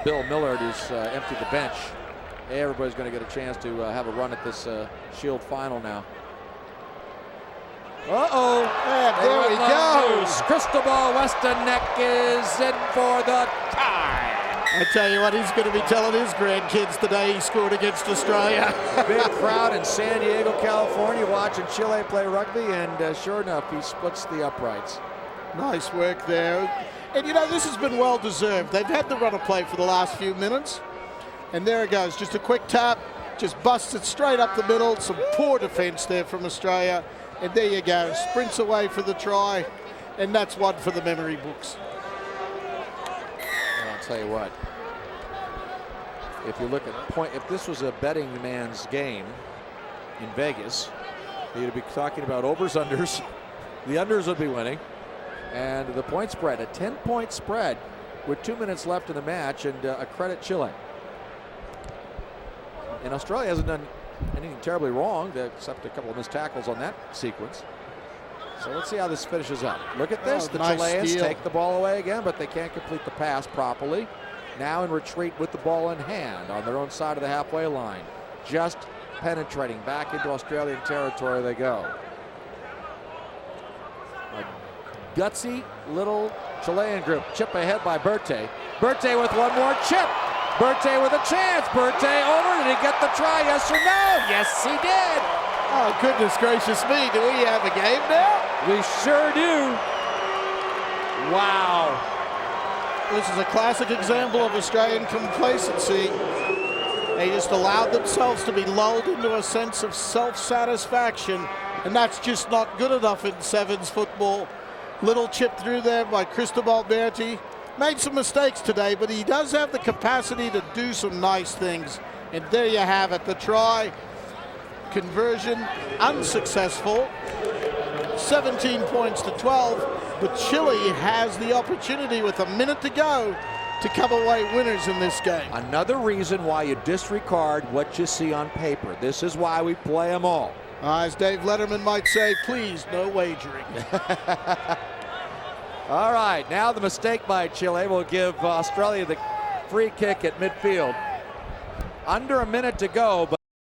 Bill Millard, who's emptied the bench. Everybody's going to get a chance to have a run at this Shield final now. Uh-oh. And there we go. Cristobal Westenek is in for the tie. I tell you what, he's going to be telling his grandkids today he scored against Australia. Big crowd in San Diego, California, watching Chile play rugby, and sure enough, he splits the uprights. Nice work there. And you know, this has been well deserved. They've had the run of play for the last few minutes. And there it goes, just a quick tap, just busts it straight up the middle. Some poor defense there from Australia. And there you go, sprints away for the try. And that's one for the memory books. I'll tell you what, if you look at if this was a betting man's game in Vegas, you'd be talking about overs, unders. The unders would be winning. And the point spread, a 10-point spread with 2 minutes left in the match, and a credit Chile. And Australia hasn't done anything terribly wrong, except a couple of missed tackles on that sequence. So let's see how this finishes up. Look at this. The nice Chileans steal. take the ball away again, but they can't complete the pass properly. Now in retreat with the ball in hand on their own side of the halfway line. Just penetrating back into Australian territory they go. A gutsy little Chilean group. Chip ahead by Berthe. Berthe with one more chip. Berthe with a chance. Berthe over. Did he get the try? Yes or no? Yes, he did. Oh, goodness gracious me. Do we have a game now? We sure do. Wow. This is a classic example of Australian complacency. They just allowed themselves to be lulled into a sense of self-satisfaction, and that's just not good enough in sevens football. Little chip through there by Cristobal Berti. Made some mistakes today, but he does have the capacity to do some nice things. And there you have it, the try. Conversion unsuccessful. 17 points to 12. But Chile has the opportunity with a minute to go to come away winners in this game. Another reason why you disregard what you see on paper. This is why we play them all. As Dave Letterman might say, please, no wagering. All right, now the mistake by Chile will give Australia the free kick at midfield. Under a minute to go.